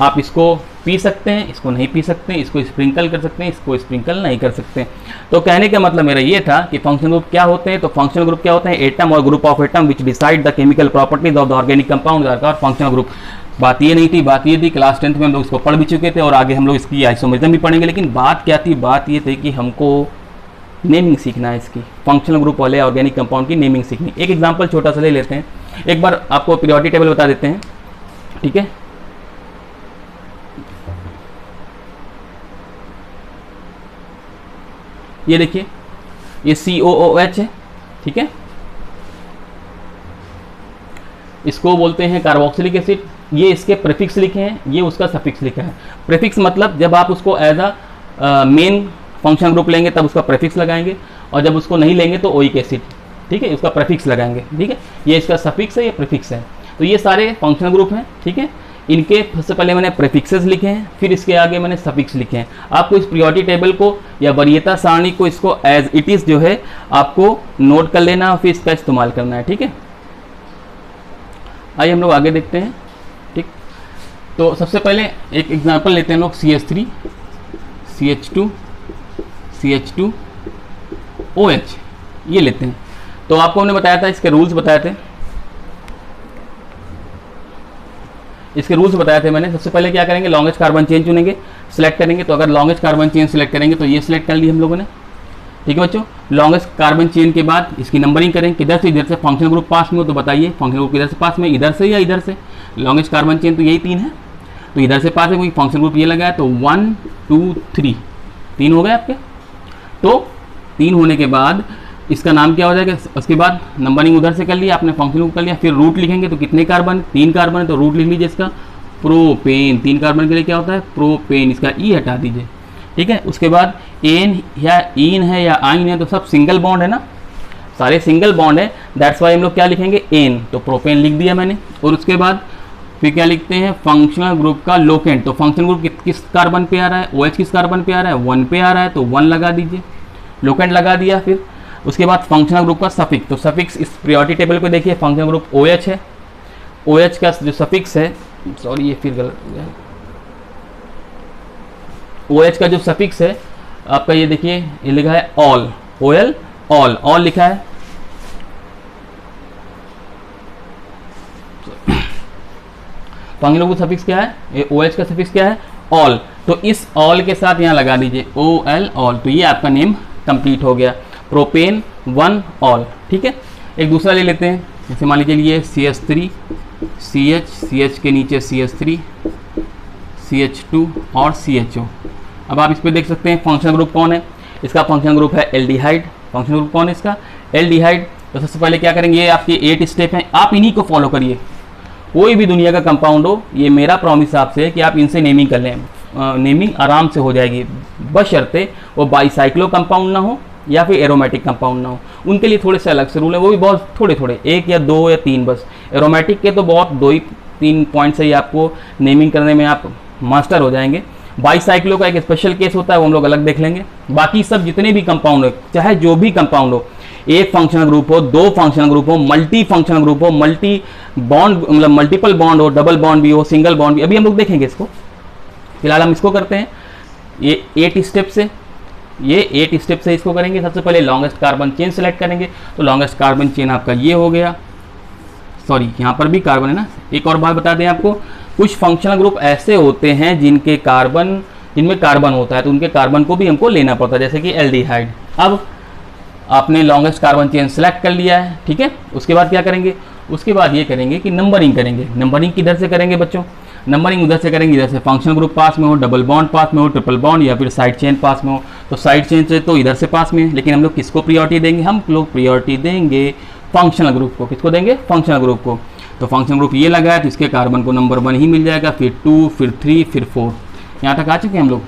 आप इसको पी सकते हैं, इसको नहीं पी सकते, इसको स्प्रिंकल कर सकते हैं, इसको स्प्रिंकल नहीं कर सकते। तो कहने का मतलब मेरा ये था कि फंक्शनल ग्रुप क्या होते हैं। तो फंक्शनल ग्रुप क्या होते हैं, एटम और group of atom which decide the chemical properties of the organic compound are called functional group. बात ये नहीं थी, बात ये थी क्लास 10th में हम लोग इसको पढ़ भी चुके थे और आगे हम लोग इसकी आइसोमरिज्म भी पढ़ेंगे। लेकिन बात क्या थी, बात ये थी कि हमको नेमिंग सीखना है इसकी, फंक्शनल ग्रुप वाले ऑर्गेनिक कंपाउंड की नेमिंग सीखनी। एक एग्जांपल छोटा सा ले लेते हैं। एक बार आपको पीरियोडिक टेबल बता देते हैं, ठीक है। ये देखिए, ये COOH है, ठीक है, इसको बोलते हैं कार्बोक्सिलिक एसिड। ये इसके प्रीफिक्स लिखे हैं, ये उसका सफिक्स लिखा है। प्रीफिक्स मतलब जब आप उसको as a main function group लेंगे तब उसका प्रीफिक्स लगाएंगे, और जब उसको नहीं लेंगे तो ओइक एसिड, ठीक है, उसका प्रीफिक्स लगाएंगे, ठीक है। ये इसका सफिक्स है, ये प्रीफिक्स है। तो ये सारे फंक्शनल ग्रुप हैं, ठीक है। इनके सबसे पहले मैंने प्रीफिक्सेस लिखे हैं, फिर इसके आगे मैंने सफिक्स लिखे हैं। आपको इस पीरियोडिक टेबल को या वरीयता सारणी को इसको एज इट इज जो है आपको नोट कर लेना और फिर इसका इस्तेमाल करना है, ठीक है। आइए हम लोग आगे देखते हैं, ठीक। तो सबसे पहले एक एग्जांपल लेते हैं लोग, CH3 CH2 CH2 OH, ये लेते हैं। तो आपको हमने बताया था, इसके रूल्स बताए थे, इसके रूल्स बताए थे मैंने। सबसे पहले क्या करेंगे, लॉन्गेस्ट कार्बन चेन चुनेंगे, सिलेक्ट करेंगे। तो अगर लॉन्गेस्ट कार्बन चेन सिलेक्ट करेंगे तो ये सिलेक्ट कर ली हम लोगों ने, ठीक है बच्चों। लॉन्गेस्ट कार्बन चेन के बाद इसकी नंबरिंग करें, किधर से, इधर से फंक्शनल ग्रुप पास में हो तो बताइए फंक्शनल ग्रुप किधर से पास में, इधर से या इधर से। लॉन्गेस्ट कार्बन चेन तो यही 3 है, तो इधर से पास है, कोई फंक्शनल ग्रुप ये लगा है, तो 1 2 3 3 हो गए आपके। तो 3 होने के बाद इसका नाम क्या हो जाएगा, उसके बाद नंबरिंग उधर से कर लिया आपने, फंक्शन ग्रुप कर लिया, फिर रूट लिखेंगे। तो कितने कार्बन, 3 कार्बन है, तो रूट लिख लीजिए इसका प्रोपेन। 3 कार्बन के लिए क्या होता है, प्रोपेन, इसका ई हटा दीजिए, ठीक है। उसके बाद एन या इन है या आइन है, तो सब सिंगल बॉन्ड है ना, सारे सिंगल बॉन्ड है, दैट्स वाई हम लोग क्या लिखेंगे, एन। तो प्रोपेन लिख दिया मैंने। और उसके बाद फिर क्या लिखते हैं, फंक्शनल ग्रुप का लोकेंट। तो फंक्शनल ग्रुप किस कार्बन पे आ रहा है, OH किस कार्बन पे आ रहा है, 1 पे आ रहा है, तो 1 लगा दीजिए, लोकेंट लगा दिया। फिर उसके बाद फंक्शनल ग्रुप का सफिक्स। तो सफिक्स इस पीरियोडिक टेबल पे देखिए, फंक्शनल ग्रुप OH है, OH का जो सफिक्स है, सॉरी ये फिर गलत हो गया, OH का जो सफिक्स है आपका, ये देखिए, ये लिखा है ऑल, OL ऑल लिखा है। फंक्शनल ग्रुप सफिक्स क्या है, ये OH का सफिक्स क्या है, ऑल। तो इस ऑल के साथ यहाँ लगा दीजिए OL ऑल, तो ये आपका नेम कंप्लीट हो गया, प्रोपेन 1 ऑल, ठीक है। एक दूसरा ले लेते हैं, जैसे मान लीजिए ये CH3 CH के नीचे CH3 CH2 और CHO। अब आप इस पर देख सकते हैं फंक्शनल ग्रुप कौन है, इसका फंक्शनल ग्रुप है एल्डिहाइड। फंक्शनल ग्रुप कौन है इसका, एल्डिहाइड। तो सबसे पहले क्या करेंगे, ये आपके 8 स्टेप हैं, आप इन्हीं को फॉलो करिए। कोई भी दुनिया का कंपाउंड हो, ये मेरा प्रॉमिस आपसे है कि आप इनसे नेमिंग कर लें, नेमिंग आराम से हो जाएगी, बशर्ते वो बाईसाइक्लो कंपाउंड ना हो या फिर एरोमेटिक कंपाउंड ना हो। उनके लिए थोड़े से अलग से रूल है, वो भी बहुत थोड़े थोड़े, 1 या 2 या 3 बस। एरोमेटिक के तो बहुत 2 ही 3 पॉइंट से ही आपको नेमिंग करने में आप मास्टर हो जाएंगे। बाईसाइक्लो का एक स्पेशल केस होता है, वो हम लोग अलग देख लेंगे। बाकी सब जितने भी कंपाउंड हो, चाहे जो भी कंपाउंड हो, एक फंक्शनल ग्रुप हो, 2 फंक्शनल ग्रुप हो, मल्टी फंक्शनल ग्रुप हो, मल्टी बॉन्ड मतलब मल्टीपल बॉन्ड हो, डबल बॉन्ड भी हो, सिंगल बॉन्ड भी, अभी हम लोग देखेंगे इसको। फिलहाल हम इसको करते हैं, ये 8 स्टेप से, ये 8 स्टेप से इसको करेंगे। सबसे पहले लॉन्गेस्ट कार्बन चेन सेलेक्ट करेंगे, तो लॉन्गेस्ट कार्बन चेन आपका ये हो गया, सॉरी यहाँ पर भी कार्बन है ना। एक और बात बता दें आपको, कुछ फंक्शनल ग्रुप ऐसे होते हैं जिनमें कार्बन होता है, तो उनके कार्बन को भी हमको लेना पड़ता है, जैसे कि एल्डिहाइड। अब आपने लॉन्गेस्ट कार्बन चेन सेलेक्ट कर लिया है, ठीक है। उसके बाद क्या करेंगे, उसके बाद ये करेंगे कि नंबरिंग करेंगे। नंबरिंग किधर से करेंगे बच्चों, नंबरिंग उधर से करेंगे, इधर से फंक्शनल ग्रुप पास में हो, डबल बॉन्ड पास में हो, ट्रिपल बॉन्ड या फिर साइड चेन पास में हो। तो साइड चेन से तो इधर से पास में है, लेकिन हम लोग किसको प्रियोरिटी देंगे, हम लोग प्रियोरिटी देंगे फंक्शनल ग्रुप को। किसको देंगे, फंक्शनल ग्रुप को। तो फंक्शनल ग्रुप ये लगा है, तो इसके कार्बन को नंबर 1 ही मिल जाएगा, फिर 2, फिर 3, फिर 4। यहाँ तक आ चुके हैं हम लोग।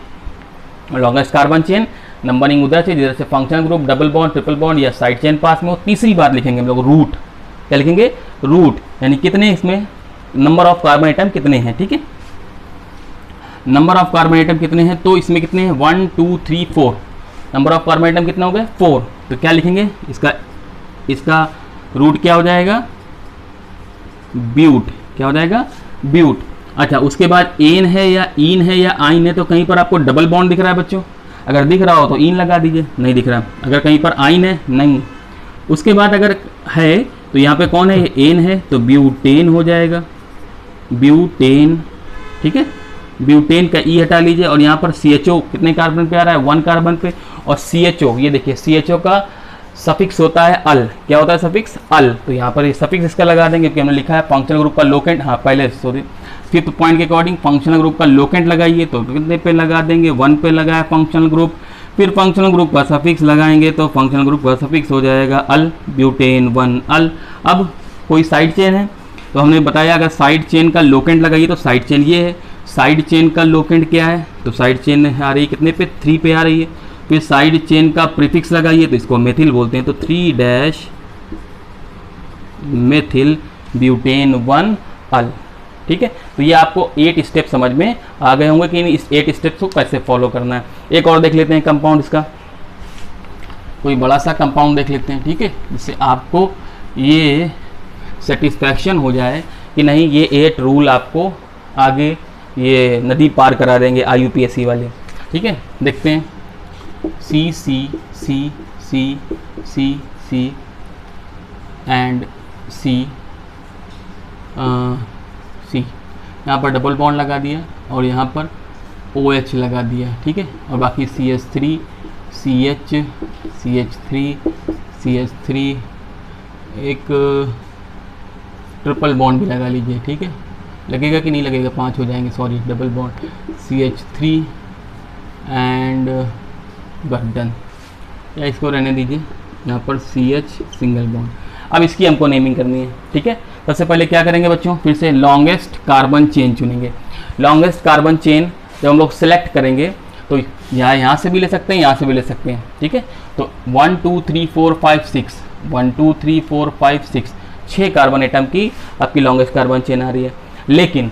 लॉन्गेस्ट कार्बन चेन, नंबरिंग उधर से, जिधर से functional group, double bond, triple bond या साइड चेन पास में हो। तीसरी बात लिखेंगे हम लोग रूट, क्या लिखेंगे, रूट, यानी कितने इसमें नंबर ऑफ कार्बन आइटम कितने हैं, ठीक है। नंबर ऑफ कार्बन आइटम कितने हैं, तो इसमें कितने हैं, 1 2 3 4। नंबर ऑफ कार्बन आइटम कितना हो गया, 4। तो क्या लिखेंगे, इसका रूट क्या हो जाएगा, ब्यूट, क्या हो जाएगा, ब्यूट। अच्छा, उसके बाद एन है या इन है या आइन है, तो कहीं पर आपको डबल बॉन्ड दिख रहा है बच्चों, अगर दिख रहा हो तो इन लगा दीजिए, नहीं दिख रहा, अगर कहीं पर आइन है नहीं। उसके बाद अगर है तो यहाँ पे कौन है, एन है, तो ब्यूटेन हो जाएगा, ब्यूटेन, ठीक है। ब्यूटेन का ई हटा लीजिए, और यहाँ पर CHO कितने कार्बन पे आ रहा है, 1 कार्बन पे। और CHO, ये देखिए CHO का सफिक्स होता है अल। क्या होता है सफिक्स? अल। तो यहाँ पर सफिक्स इसका लगा देंगे क्योंकि हमने लिखा है फंक्शनल ग्रुप का लोकेंट। हाँ पहले सॉरी, 5th पॉइंट के अकॉर्डिंग फंक्शनल ग्रुप का लोकेंट लगाइए तो कितने पे लगा देंगे? 1 पे लगाया फंक्शनल ग्रुप। फिर फंक्शनल ग्रुप का सफिक्स लगाएंगे तो फंक्शनल ग्रुप का सफिक्स हो जाएगा अल, ब्यूटेन 1 अल। अब कोई साइड चेन है तो हमने बताया अगर साइड चेन का लोकेंट लगाइए तो साइड चेन ये है। साइड चेन का लोकेंट क्या है? तो साइड चेन आ रही है कितने पे? 3 पे आ रही है। फिर साइड चेन का प्रीफिक्स लगाइए तो इसको मेथिल बोलते हैं, तो 3 मेथिल ब्यूटेन 1 अल। ठीक है, तो ये आपको 8 स्टेप समझ में आ गए होंगे कि इस 8 स्टेप्स को कैसे फॉलो करना है। एक और देख लेते हैं कंपाउंड इसका, कोई बड़ा सा कंपाउंड देख लेते हैं। ठीक है, जिससे आपको ये सेटिस्फैक्शन हो जाए कि नहीं ये 8 रूल आपको आगे ये नदी पार करा देंगे IUPAC वाले। ठीक है, देखते हैं C C C C C C and C C, यहाँ पर डबल बॉन्ड लगा दिया और यहाँ पर OH लगा दिया। ठीक है, और बाकी CH3 CH CH3 CH3 एक ट्रिपल बॉन्ड भी लगा लीजिए। ठीक है, लगेगा कि नहीं लगेगा? 5 हो जाएंगे, sorry double bond CH3 and बस डन, या इसको रहने दीजिए यहाँ पर CH सिंगल बॉन्ड। अब इसकी हमको नेमिंग करनी है। ठीक है, सबसे पहले क्या करेंगे बच्चों? फिर से लॉन्गेस्ट कार्बन चेन चुनेंगे। लॉन्गेस्ट कार्बन चेन जब हम लोग सेलेक्ट करेंगे तो यहाँ से भी ले सकते हैं, यहाँ से भी ले सकते हैं। ठीक है, तो 1 2 3 4 5 6 1 2 3 4 5 6 6 कार्बन एटम की आपकी लॉन्गेस्ट कार्बन चेन आ रही है। लेकिन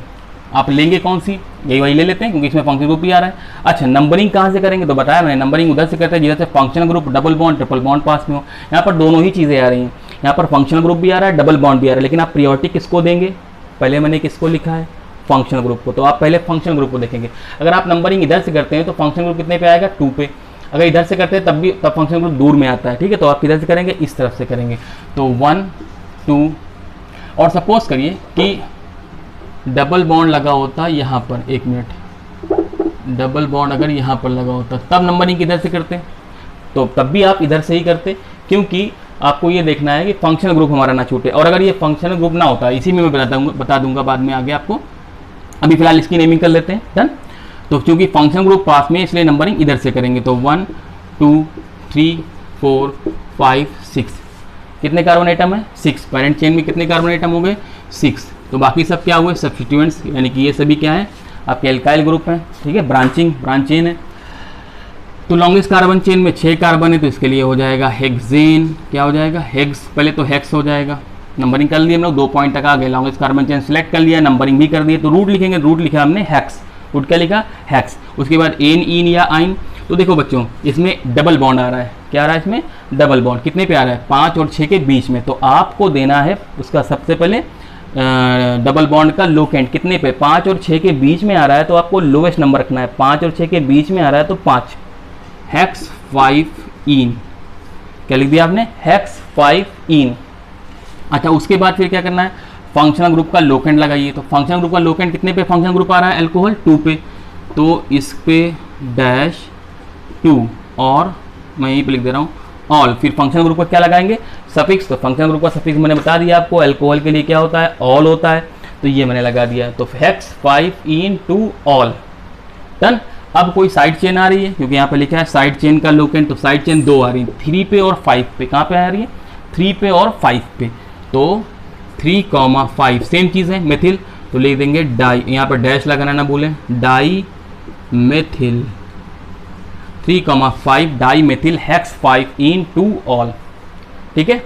आप लेंगे कौन सी? यही वही ले लेते हैं क्योंकि इसमें फंक्शनल ग्रुप भी आ रहा है। अच्छा, नंबरिंग कहाँ से करेंगे? तो बताया मैंने, नंबरिंग उधर से करते हैं जिधर से functional group double bond triple bond पास में हो। यहाँ पर दोनों ही चीज़ें आ रही हैं, यहाँ पर फंक्शनल ग्रुप भी आ रहा है, डबल बॉन्ड भी आ रहा है। लेकिन आप प्रियोरिटी किसको देंगे? पहले मैंने किसको लिखा है? फंक्शनल ग्रुप को। तो आप पहले फंक्शनल ग्रुप को देखेंगे। अगर आप नंबरिंग इधर से करते हैं तो फंक्शनल ग्रुप कितने पे आएगा? 2 पे। अगर इधर से करते हैं तब फंक्शनल ग्रुप दूर में आता है। ठीक है, तो आप किधर से करेंगे? इस तरफ से करेंगे। तो 1 2, और सपोज करिए कि डबल बॉन्ड लगा होता यहाँ पर, 1 मिनट, डबल बॉन्ड अगर यहाँ पर लगा होता तब नंबरिंग किधर से करते? तो तब भी आप इधर से ही करते, क्योंकि आपको ये देखना है कि फंक्शनल ग्रुप हमारा ना छूटे। और अगर ये फंक्शनल ग्रुप ना होता, इसी में मैं बता दूंगा बाद में आगे आपको। अभी फिलहाल इसकी नेमिंग कर लेते हैं। डन। तो क्योंकि फंक्शनल ग्रुप पास में, इसलिए नंबरिंग इधर से करेंगे। तो 1 2 3 4 5 6 कितने कार्बन आइटम है? 6। पेरेंट चेन में कितने कार्बन आइटम हो गए? 6। तो बाकी सब क्या हुए? सब्स्टिट्यूएंट्स, यानी कि ये सभी क्या है? आपके एल्काइल ग्रुप हैं। ठीक है, ब्रांच चेन है। तो लॉन्गेस्ट कार्बन चेन में 6 कार्बन है तो इसके लिए हो जाएगा हेक्सेन। क्या हो जाएगा? हेक्स। पहले तो हेक्स हो जाएगा। नंबरिंग कर लिया हम लोग, 2 पॉइंट तक आ गए। लॉन्गेस्ट कार्बन चेन सेलेक्ट कर लिया, नंबरिंग भी कर दिए। तो रूट लिखेंगे, रूट लिखा हमने हेक्स। रूट क्या लिखा? हेक्स। उसके बाद एन इन या आइन। तो देखो बच्चों, इसमें डबल बॉन्ड आ रहा है। क्या आ रहा है इसमें? Double bond. कितने पे आ रहा है? 5 और 6 के बीच में। तो आपको देना है उसका सबसे पहले डबल बॉन्ड का लोकेंट। कितने पे? 5 और 6 के बीच में आ रहा है तो आपको लोवेस्ट नंबर रखना है। 5 और 6 के बीच में आ रहा है तो 5, हेक्स 5 इन। क्या लिख दिया आपने? हेक्स 5 इन। अच्छा, उसके बाद फिर क्या करना है? फंक्शनल ग्रुप का लोकेंट लगाइए। तो फंक्शनल ग्रुप का लोकेंट कितने पे फंक्शनल ग्रुप आ रहा है? अल्कोहल 2 पे। तो इस पे -2 और मैं यहीं पे लिख दे रहा हूँ ऑल। फिर फंक्शनल ग्रुप का क्या लगाएंगे? सफिक्स। तो फंक्शनल ग्रुप का सफिक्स मैंने बता दिया आपको, अल्कोहल के लिए क्या होता है? ऑल होता है। तो ये मैंने लगा दिया। तो hex 5 en two ol. Done. अब कोई साइड चेन आ रही है क्योंकि यहाँ पे लिखा है साइड चेन का लोकेंट। तो साइड चेन 2 आ रही है, 3 पे और 5 पे। कहाँ पे आ रही है? 3 पे और 5 पे। तो 3, 5 सेम चीज़ है, मेथिल। तो लिख देंगे डाई, यहाँ पर डैश लगाना ना भूलें, di methyl 3, 5 di methyl hex 5 en two ol. ठीक है,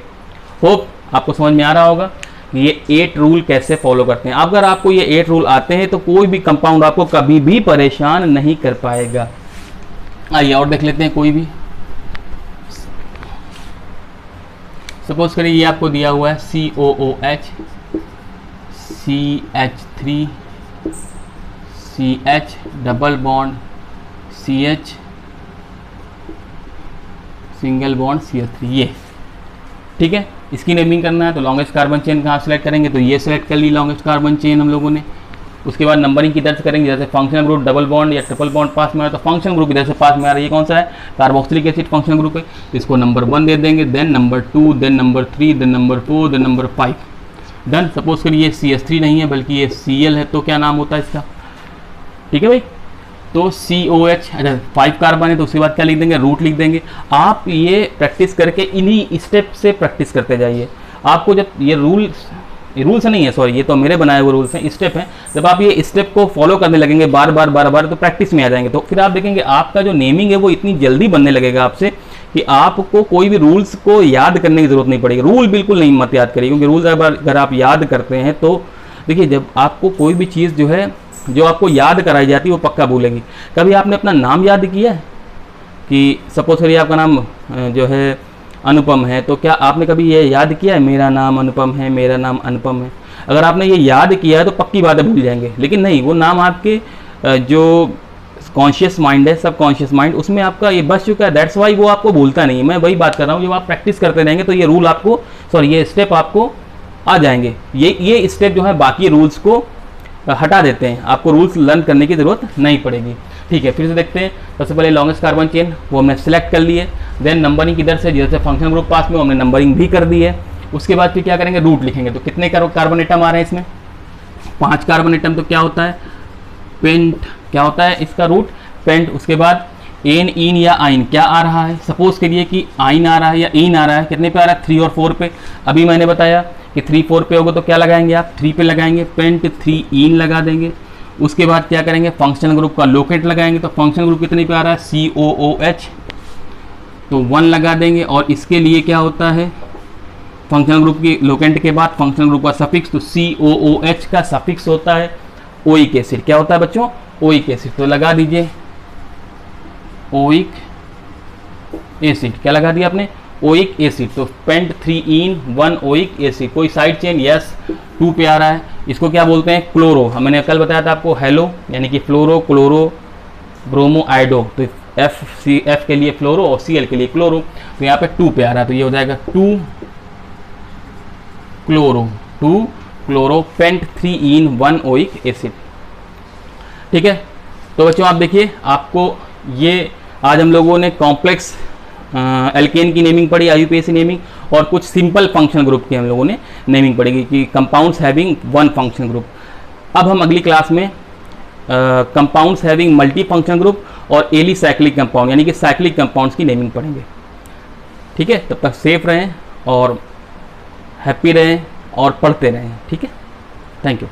होप आपको समझ में आ रहा होगा ये 8 रूल कैसे फॉलो करते हैं। अगर आपको ये 8 रूल आते हैं तो कोई भी कंपाउंड आपको कभी भी परेशान नहीं कर पाएगा। आइए और देख लेते हैं कोई भी। सपोज करिए ये आपको दिया हुआ है COOH CH3 CH double bond CH single bond CH3, ये ठीक है। इसकी नेमिंग करना है तो लॉन्गेस्ट कार्बन चेन कहाँ सेलेक्ट करेंगे? तो ये सेलेक्ट कर ली लॉन्गेस्ट कार्बन चेन हम लोगों ने। उसके बाद नंबरिंग किधर से करेंगे, जैसे फंक्शनल ग्रुप डबल बॉन्ड या ट्रिपल बॉन्ड पास में आए तो फंक्शनल ग्रुप इधर से पास में आ रहा है, ये कौन सा है, कार्बोक्सिलिक एसिड फंक्शनल ग्रुप है, तो इसको नंबर 1 दे देंगे, then number 2, then number 3, then number 4, then number 5। Done. Suppose करिए CH3 नहीं है बल्कि ये Cl है, तो क्या नाम होता है इसका, ठीक है भाई, तो COH, अच्छा 5 कार्बन है तो उसके बाद क्या लिख देंगे, रूट लिख देंगे। आप ये प्रैक्टिस करके इन्हीं स्टेप से प्रैक्टिस करते जाइए। आपको जब ये रूल्स नहीं है, सॉरी, ये तो मेरे बनाए हुए रूल्स हैं, स्टेप हैं। जब आप ये स्टेप को फॉलो करने लगेंगे बार बार तो प्रैक्टिस में आ जाएंगे, तो फिर आप देखेंगे आपका जो नेमिंग है वो इतनी जल्दी बनने लगेगा आपसे कि आपको कोई भी रूल्स को याद करने की जरूरत नहीं पड़ेगी। रूल बिल्कुल नहीं मत याद करिए, क्योंकि रूल्स अगर आप याद करते हैं तो देखिए, जब आपको कोई भी चीज़ जो है जो आपको याद कराई जाती है वो पक्का भूलेंगी। कभी आपने अपना नाम याद किया है कि सपोज करिए आपका नाम जो है अनुपम है, तो क्या आपने कभी ये याद किया है मेरा नाम अनुपम है, मेरा नाम अनुपम है? अगर आपने ये याद किया है तो पक्की बात है भूल जाएंगे, लेकिन नहीं, वो नाम आपके जो कॉन्शियस माइंड है, सब कॉन्शियस माइंड, उसमें आपका ये बस चुका है, दैट्स वाई वो आपको भूलता नहीं है। मैं वही बात कर रहा हूँ, जब आप प्रैक्टिस करते रहेंगे तो ये रूल आपको, सॉरी, ये स्टेप आपको आ जाएंगे। ये स्टेप जो है बाकी रूल्स को हटा देते हैं, आपको रूल्स लर्न करने की ज़रूरत नहीं पड़ेगी। ठीक है, फिर से देखते हैं। सबसे पहले लॉन्गेस्ट कार्बन चेन वो हमने सेलेक्ट कर लिए, देन नंबरिंग किधर से, जैसे फंक्शनल ग्रुप पास में हमने नंबरिंग भी कर दी है। उसके बाद फिर क्या करेंगे, रूट लिखेंगे। तो कितने कार्बन एटम आ रहे हैं इसमें, 5 कार्बन एटम। तो क्या होता है, पेंट, क्या होता है इसका रूट, पेंट। उसके बाद एन, इन या आइन क्या आ रहा है, सपोज करिए कि आइन आ रहा है या इन आ रहा है, कितने पे आ रहा है, 3 और 4 पे। अभी मैंने बताया कि 3, 4 पे होगा तो क्या लगाएंगे आप, 3 पे लगाएंगे, पेंट 3 इन लगा देंगे। उसके बाद क्या करेंगे, फंक्शनल ग्रुप का लोकेट लगाएंगे। तो फंक्शनल ग्रुप कितने पे आ रहा है, COOH, तो 1 लगा देंगे। और इसके लिए क्या होता है, फंक्शनल ग्रुप की लोकेंट के बाद फंक्शनल ग्रुप का सफिक्स, तो COOH का सफिक्स होता है ओइक एसिड। क्या होता है बच्चों, ओइक एसिड। तो लगा दीजिए ओइक एसिड, क्या लगा दिया आपने, ओइक एसिड। तो पेंट 3 इन 1 ओइक एसिड। कोई साइड चेन, यस, 2 पे आ रहा है। इसको क्या बोलते हैं, क्लोरो। मैंने कल बताया था आपको, हेलो यानी कि फ्लोरो, क्लोरो, ब्रोमो, आइडो। तो F के लिए फ्लोरो और Cl के लिए क्लोरो। तो यहाँ पे 2 पे आ रहा है, तो ये हो जाएगा 2 क्लोरो पेंट 3 इन 1 ओइक एसिड। ठीक है, तो बच्चों आप देखिए, आपको ये आज हम लोगों ने कॉम्प्लेक्स एल्केन की नेमिंग पढ़ी, IUPAC नेमिंग, और कुछ सिंपल फंक्शनल ग्रुप की हम लोगों ने नेमिंग पढ़ेगी कि कंपाउंड्स हैविंग 1 फंक्शनल ग्रुप। अब हम अगली क्लास में compounds having multi functional group और एलिसाइक्लिक कंपाउंड यानी कि साइक्लिक कंपाउंड्स की नेमिंग पढ़ेंगे। ठीक है, तब तक सेफ रहें और हैप्पी रहें और पढ़ते रहें। ठीक है, थैंक यू।